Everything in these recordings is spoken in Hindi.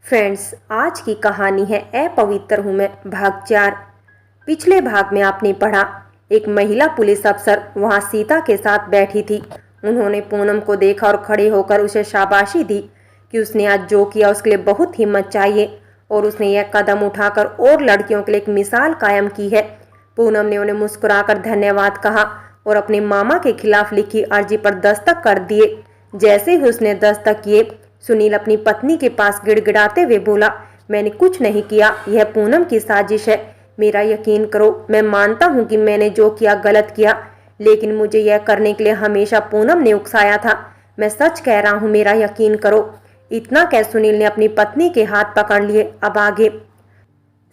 फ्रेंड्स, आज की कहानी है अपवित्र हूँ मैं भाग 4। पिछले भाग में आपने पढ़ा, एक महिला पुलिस अफसर वहाँ सीता के साथ बैठी थी। उन्होंने पूनम को देखा और खड़े होकर उसे शाबाशी दी कि उसने आज जो किया उसके लिए बहुत हिम्मत चाहिए और उसने यह कदम उठाकर और लड़कियों के लिए एक मिसाल कायम की है। पूनम ने उन्हें मुस्कुराकर धन्यवाद कहा और अपने मामा के खिलाफ लिखी अर्जी पर दस्तखत कर दिए। जैसे ही उसने दस्तखत किए, सुनील अपनी पत्नी के पास गिड़गिड़ाते हुए बोला, मैंने कुछ नहीं किया, यह पूनम की साजिश है। मेरा यकीन करो, मैं मानता हूँ कि मैंने जो किया गलत किया, लेकिन मुझे यह करने के लिए हमेशा पूनम ने उकसाया था। मैं सच कह रहा हूँ, मेरा यकीन करो। इतना कह सुनील ने अपनी पत्नी के हाथ पकड़ लिए। अब आगे।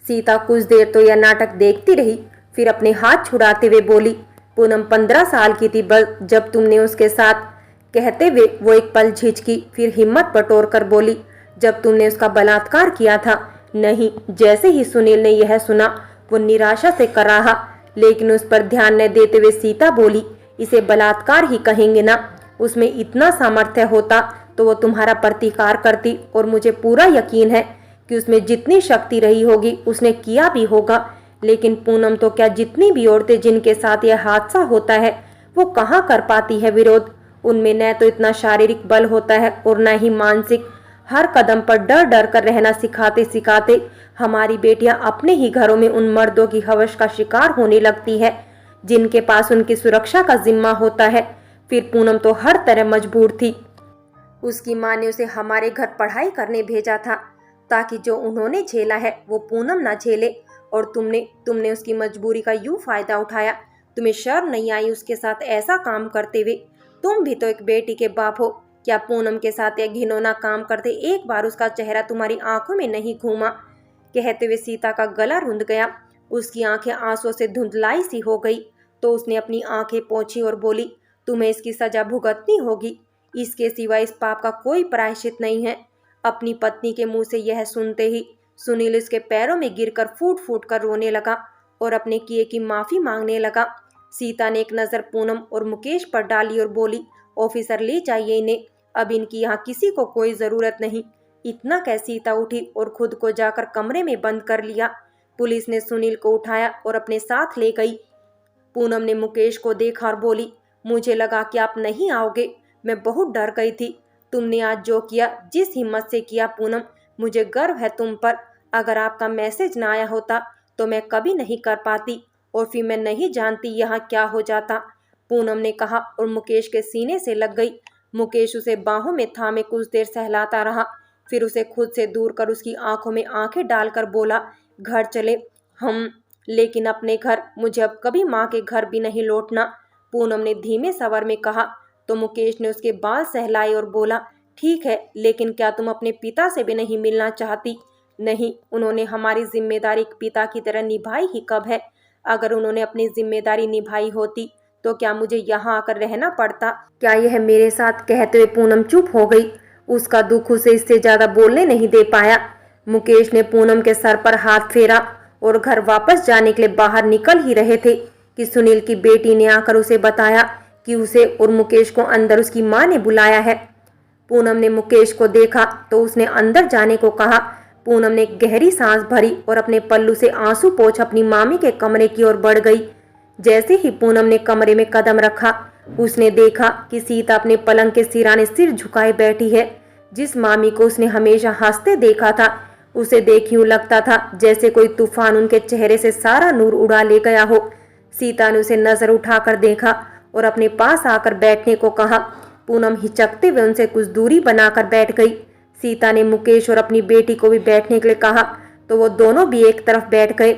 सीता कुछ देर तो यह नाटक देखती रही, फिर अपने हाथ छुड़ाते हुए बोली, पूनम 15 साल की थी बस जब तुमने उसके साथ। कहते हुए वो एक पल झिझकी, फिर हिम्मत बटोर कर बोली, जब तुमने उसका बलात्कार किया था। नहीं। जैसे ही सुनील ने यह सुना, वो निराशा से कराहा, लेकिन उस पर ध्यान न देते हुए सीता बोली, इसे बलात्कार ही कहेंगे ना। उसमें इतना सामर्थ्य होता तो वो तुम्हारा प्रतिकार करती, और मुझे पूरा यकीन है कि उसमें जितनी शक्ति रही होगी उसने किया भी होगा। लेकिन पूनम तो क्या, जितनी भी औरतें जिनके साथ यह हादसा होता है वो कहाँ कर पाती है विरोध। उनमें न तो इतना शारीरिक बल होता है और न ही मानसिक। हर कदम पर डर डर कर रहना सिखाते सिखाते हमारी बेटियां अपने ही घरों में उन मर्दों की हवस का शिकार होने लगती है जिनके पास उनकी सुरक्षा का जिम्मा होता है। फिर पूनम तो हर तरह मजबूर थी। उसकी माँ ने उसे हमारे घर पढ़ाई करने भेजा था ताकि जो उन्होंने झेला है वो पूनम ना झेले, और तुमने उसकी मजबूरी का यूं फायदा उठाया। तुम्हें शर्म नहीं आई उसके साथ ऐसा काम करते हुए? तुम भी तो एक बेटी के बाप हो। क्या पूनम के साथ यह घिनौना काम करते एक बार उसका चेहरा तुम्हारी आंखों में नहीं घूमा? कहते हुए सीता का गला रुंध गया। उसकी आंखें आंसुओं से धुंधलाई सी हो गई तो उसने अपनी आंखें पोंछी और बोली, तुम्हें इसकी सजा भुगतनी होगी। इसके सिवा इस पाप का कोई प्रायश्चित नहीं है। अपनी पत्नी के मुंह से यह सुनते ही सुनील इसके पैरों में गिरकर फूट फूट कर रोने लगा और अपने किए की माफी मांगने लगा। सीता ने एक नजर पूनम और मुकेश पर डाली और बोली, ऑफिसर ले जाइए इन्हें, अब इनकी यहाँ किसी को कोई जरूरत नहीं। इतना कह सीता उठी और खुद को जाकर कमरे में बंद कर लिया। पुलिस ने सुनील को उठाया और अपने साथ ले गई। पूनम ने मुकेश को देखा और बोली, मुझे लगा कि आप नहीं आओगे, मैं बहुत डर गई थी। तुमने आज जो किया, जिस हिम्मत से किया पूनम, मुझे गर्व है तुम पर। अगर आपका मैसेज ना आया होता तो मैं कभी नहीं कर पाती, और फिर मैं नहीं जानती यहाँ क्या हो जाता, पूनम ने कहा और मुकेश के सीने से लग गई। मुकेश उसे बाहों में थामे कुछ देर सहलाता रहा, फिर उसे खुद से दूर कर उसकी आंखों में आंखें डालकर बोला, घर चले हम, लेकिन अपने घर। मुझे अब कभी माँ के घर भी नहीं लौटना, पूनम ने धीमे स्वर में कहा। तो मुकेश ने उसके बाल सहलाए और बोला, ठीक है, लेकिन क्या तुम अपने पिता से भी नहीं मिलना चाहती? नहीं, उन्होंने हमारी जिम्मेदारी एक पिता की तरह निभाई ही कब है। अगर उन्होंने अपनी जिम्मेदारी निभाई होती तो क्या मुझे यहाँ आकर रहना पड़ता? क्या यह मेरे साथ? कहते हुए पूनम चुप हो गई। उसका दुख उसे इससे ज्यादा बोलने नहीं दे पाया। मुकेश ने पूनम के सर पर हाथ फेरा और घर वापस जाने के लिए बाहर निकल ही रहे थे कि सुनील की बेटी ने आकर उसे बताया कि उसे और मुकेश को अंदर उसकी माँ ने बुलाया है। पूनम ने मुकेश को देखा तो उसने अंदर जाने को कहा। पूनम ने गहरी सांस भरी और अपने पल्लू से आंसू पोंछ अपनी मामी के कमरे की ओर बढ़ गई। जैसे ही पूनम ने कमरे में कदम रखा, उसने देखा कि सीता अपने पलंग के सिराने सिर झुकाए बैठी है। जिस मामी को उसने हमेशा हंसते देखा था, उसे देख यूं लगता था जैसे कोई तूफान उनके चेहरे से सारा नूर उड़ा ले गया हो। सीता ने उसे नजर उठाकर देखा और अपने पास आकर बैठने को कहा। पूनम हिचकते हुए उनसे कुछ दूरी बनाकर बैठ गई। सीता ने मुकेश और अपनी बेटी को भी बैठने के लिए कहा तो वो दोनों भी एक तरफ बैठ गए।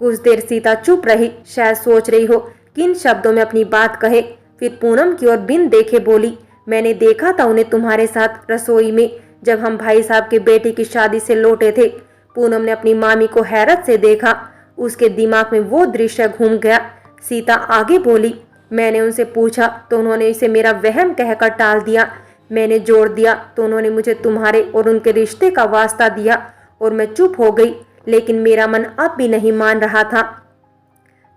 कुछ देर सीता चुप रही, शायद सोच रही हो किन शब्दों में अपनी बात कहे। फिर पूनम की ओर बिन देखे बोली, मैंने देखा था उन्हें तुम्हारे साथ रसोई में, जब हम भाई साहब के बेटे की शादी से लौटे थे। पूनम ने अपनी मामी को हैरत से देखा, उसके दिमाग में वो दृश्य घूम गया। सीता आगे बोली, मैंने उनसे पूछा तो उन्होंने इसे मेरा वहम कहकर टाल दिया। मैंने जोर दिया तो उन्होंने मुझे तुम्हारे और उनके रिश्ते का वास्ता दिया और मैं चुप हो गई, लेकिन मेरा मन अब भी नहीं मान रहा था।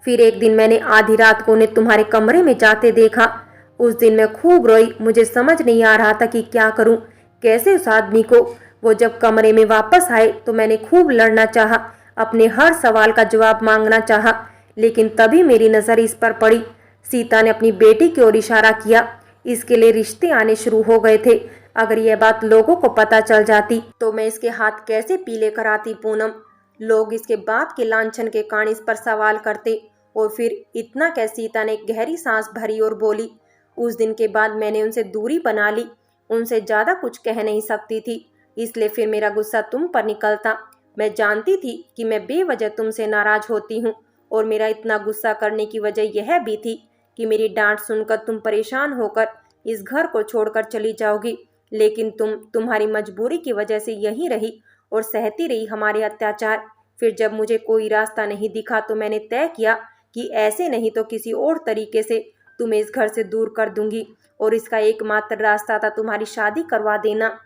फिर एक दिन मैंने आधी रात को उन्हें तुम्हारे कमरे में जाते देखा। उस दिन मैं खूब रोई, मुझे समझ नहीं आ रहा था कि क्या करूं, कैसे उस आदमी को वो जब कमरे में वापस आए तो मैंने खूब लड़ना चाहा, अपने हर सवाल का जवाब मांगना चाहा, लेकिन तभी मेरी नज़र इस पर पड़ी। सीता ने अपनी बेटी की ओर इशारा किया। इसके लिए रिश्ते आने शुरू हो गए थे। अगर यह बात लोगों को पता चल जाती तो मैं इसके हाथ कैसे पीले कराती पूनम। लोग इसके बाप के लांछन के कारण इस पर सवाल करते। और फिर इतना क्या, सीता ने गहरी सांस भरी और बोली, उस दिन के बाद मैंने उनसे दूरी बना ली। उनसे ज़्यादा कुछ कह नहीं सकती थी, इसलिए फिर मेरा गुस्सा तुम पर निकलता। मैं जानती थी कि मैं बेवजह तुमसे नाराज होती हूँ, और मेरा इतना गुस्सा करने की वजह यह भी थी कि मेरी डांट सुनकर तुम परेशान होकर इस घर को छोड़कर चली जाओगी। लेकिन तुम्हारी मजबूरी की वजह से यहीं रही और सहती रही हमारे अत्याचार। फिर जब मुझे कोई रास्ता नहीं दिखा तो मैंने तय किया कि ऐसे नहीं तो किसी और तरीके से तुम्हें इस घर से दूर कर दूंगी, और इसका एकमात्र रास्ता था तुम्हारी शादी करवा देना।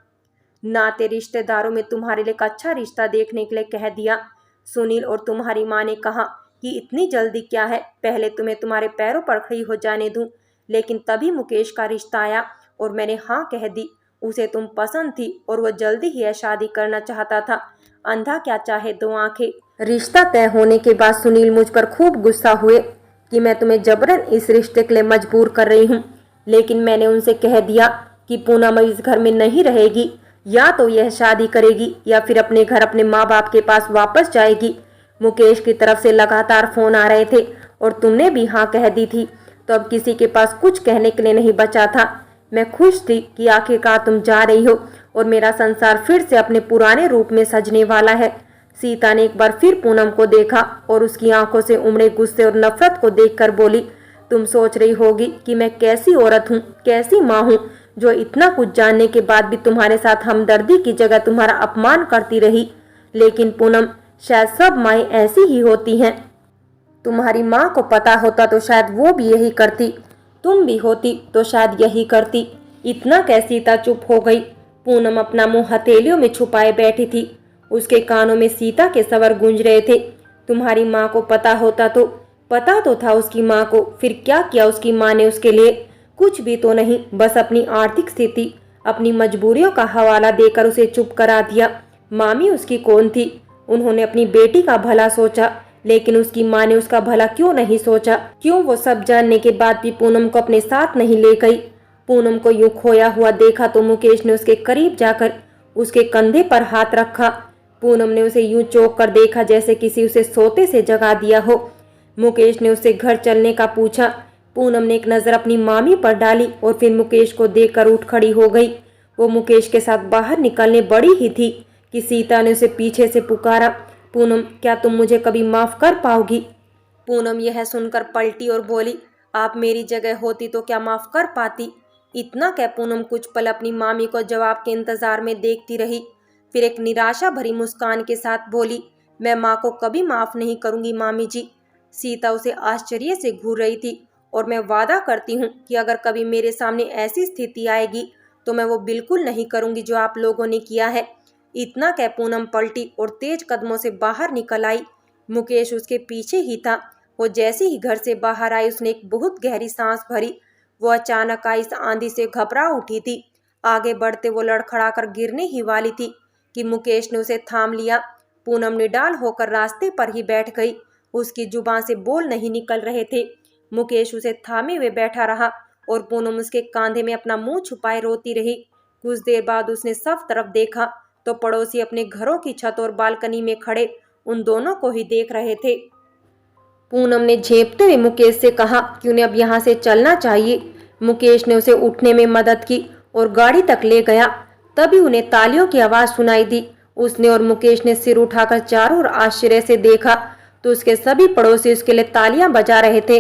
नाते रिश्तेदारों में तुम्हारे लिए एक अच्छा रिश्ता देखने के लिए कह दिया। सुनील और तुम्हारी माँ ने कहा कि इतनी जल्दी क्या है, पहले तुम्हें तुम्हारे पैरों पर खड़ी हो जाने दूं। लेकिन तभी मुकेश का रिश्ता आया और मैंने हाँ कह दी। उसे तुम पसंद थी और वह जल्दी ही यह शादी करना चाहता था। अंधा क्या चाहे दो आंखें। रिश्ता तय होने के बाद सुनील मुझ पर खूब गुस्सा हुए कि मैं तुम्हें जबरन इस रिश्ते के लिए मजबूर कर रही हूँ। लेकिन मैंने उनसे कह दिया कि पूनम इस घर में नहीं रहेगी, या तो यह शादी करेगी या फिर अपने घर अपने माँ बाप के पास वापस जाएगी। मुकेश की तरफ से लगातार फोन आ रहे थे और तुमने भी हाँ कह दी थी, तो अब किसी के पास कुछ कहने के लिए नहीं बचा था। मैं खुश थी कि आखिरकार तुम जा रही हो और मेरा संसार फिर से अपने पुराने रूप में सजने वाला है। सीता ने एक बार फिर पूनम को देखा और उसकी आंखों से उमड़े गुस्से और नफरत को देखकर बोली, तुम सोच रही होगी कि मैं कैसी औरत हूँ, कैसी माँ हूँ, जो इतना कुछ जानने के बाद भी तुम्हारे साथ हमदर्दी की जगह तुम्हारा अपमान करती रही। लेकिन पूनम, शायद सब माएँ ऐसी ही होती हैं। तुम्हारी माँ को पता होता तो शायद वो भी यही करती, तुम भी होती तो शायद यही करती। इतना क्या, सीता चुप हो गई। पूनम अपना मुंह हथेलियों में छुपाए बैठी थी। उसके कानों में सीता के स्वर गूंज रहे थे। तुम्हारी माँ को पता होता तो, पता तो था उसकी माँ को, फिर क्या किया उसकी माँ ने उसके लिए? कुछ भी तो नहीं, बस अपनी आर्थिक स्थिति, अपनी मजबूरियों का हवाला देकर उसे चुप करा दिया। मामी उसकी कौन थी? उन्होंने अपनी बेटी का भला सोचा, लेकिन उसकी माँ ने उसका भला क्यों नहीं सोचा? क्यों वो सब जानने के बाद भी पूनम को अपने साथ नहीं ले गई? पूनम को यूं खोया हुआ देखा तो मुकेश ने उसके करीब जाकर उसके कंधे पर हाथ रखा। पूनम ने उसे यूं चौंक कर देखा जैसे किसी उसे सोते से जगा दिया हो। मुकेश ने उससे घर चलने का पूछा। पूनम ने एक नजर अपनी मामी पर डाली और फिर मुकेश को देखकर उठ खड़ी हो गई। वो मुकेश के साथ बाहर निकलने बड़ी ही थी कि सीता ने उसे पीछे से पुकारा, पूनम, क्या तुम मुझे कभी माफ कर पाओगी? पूनम यह सुनकर पलटी और बोली, आप मेरी जगह होती तो क्या माफ कर पाती? इतना क्या? पूनम कुछ पल अपनी मामी को जवाब के इंतजार में देखती रही, फिर एक निराशा भरी मुस्कान के साथ बोली, मैं माँ को कभी माफ नहीं करूंगी मामी जी। सीता उसे आश्चर्य से घूर रही थी। और मैं वादा करती हूँ कि अगर कभी मेरे सामने ऐसी स्थिति आएगी तो मैं वो बिल्कुल नहीं करूंगी जो आप लोगों ने किया है। इतना क्या? पूनम पलटी और तेज कदमों से बाहर निकल आई। मुकेश उसके पीछे ही था। वो जैसे ही घर से बाहर आई उसने एक बहुत गहरी सांस भरी। वो अचानक आई इस आंधी से घबरा उठी थी। आगे बढ़ते वो लड़खड़ाकर गिरने ही वाली थी कि मुकेश ने उसे थाम लिया। पूनम निडाल होकर रास्ते पर ही बैठ गई। उसकी जुबान से बोल नहीं निकल रहे थे। मुकेश उसे थामे हुए बैठा रहा और पूनम उसके कांधे में अपना मुंह छुपाए रोती रही। कुछ देर बाद उसने सब तरफ देखा तो पड़ोसी अपने घरों की छत और बालकनी में खड़े उन दोनों को ही देख रहे थे। पूनम ने झेंपते हुए मुकेश से कहा कि उन्हें अब यहाँ से चलना चाहिए। मुकेश ने उसे उठने में मदद की और गाड़ी तक ले गया। तभी उन्हें तालियों की आवाज सुनाई दी। उसने और मुकेश ने सिर उठाकर चारों ओर आश्चर्य से देखा तो उसके सभी पड़ोसी उसके लिए तालियां बजा रहे थे।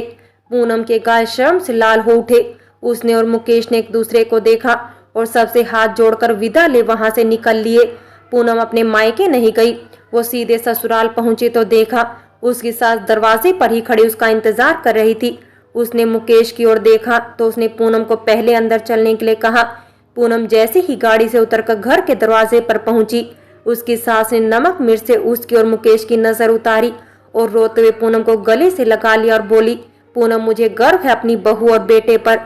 पूनम के गाल शर्म से लाल हो उठे। उसने और मुकेश ने एक दूसरे को देखा और सबसे हाथ जोड़कर विदा ले वहां से निकल लिए। पूनम अपने मायके नहीं गई। वो सीधे ससुराल पहुंची तो देखा उसकी सास दरवाजे पर ही खड़ी उसका इंतजार कर रही थी। उसने मुकेश की ओर देखा तो उसने पूनम को पहले अंदर चलने के लिए कहा। पूनम जैसे ही गाड़ी से उतरकर घर के दरवाजे पर पहुंची, उसकी सास ने नमक मिर्च से उसकी और मुकेश की नजर उतारी और रोते हुए पूनम को गले से लगा लिया और बोली, पूनम, मुझे गर्व है अपनी बहू और बेटे पर।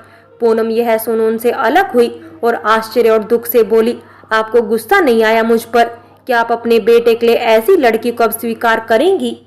पूनम यह सुन उनसे अलग हुई और आश्चर्य और दुख से बोली, आपको गुस्सा नहीं आया मुझ पर? क्या आप अपने बेटे के लिए ऐसी लड़की को अब स्वीकार करेंगी?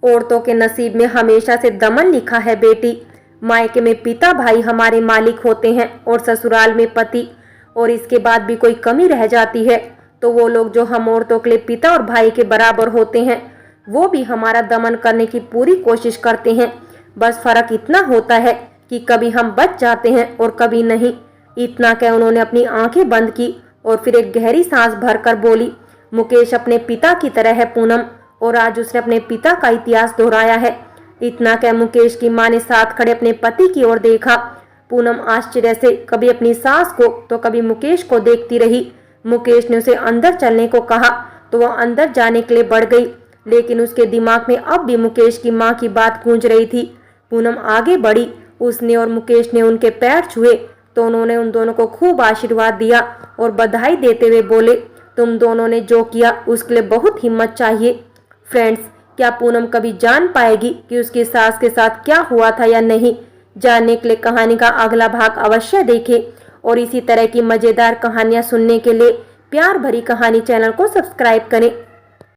औरतों के नसीब में हमेशा से दमन लिखा है बेटी। मायके में पिता भाई हमारे मालिक होते हैं और ससुराल में पति, और इसके बाद भी कोई कमी रह जाती है तो वो लोग जो हम औरतों के लिए पिता और भाई के बराबर होते हैं वो भी हमारा दमन करने की पूरी कोशिश करते हैं। बस फर्क इतना होता है कि कभी हम बच जाते हैं और कभी नहीं। इतना क्या उन्होंने अपनी आंखें बंद की और फिर एक गहरी सांस भरकर बोली, मुकेश अपने पिता की तरह है पूनम, और आज उसने अपने पिता का इतिहास दोहराया है। इतना क्या मुकेश की मां ने साथ खड़े अपने पति की ओर देखा। पूनम आश्चर्य से कभी अपनी सास को तो कभी मुकेश को देखती रही। मुकेश ने उसे अंदर चलने को कहा तो वह अंदर जाने के लिए बढ़ गई, लेकिन उसके दिमाग में अब भी मुकेश की मां की बात गूंज रही थी। पूनम आगे बढ़ी, उसने और मुकेश ने उनके पैर छुए तो उन्होंने उन दोनों को खूब आशीर्वाद दिया और बधाई देते हुए बोले, तुम दोनों ने जो किया उसके लिए बहुत हिम्मत चाहिए। फ्रेंड्स, क्या पूनम कभी जान पाएगी कि उसकी सास के साथ क्या हुआ था या नहीं? जानने के लिए कहानी का अगला भाग अवश्य देखें और इसी तरह की मजेदार कहानियां सुनने के लिए प्यार भरी कहानी चैनल को सब्सक्राइब करें।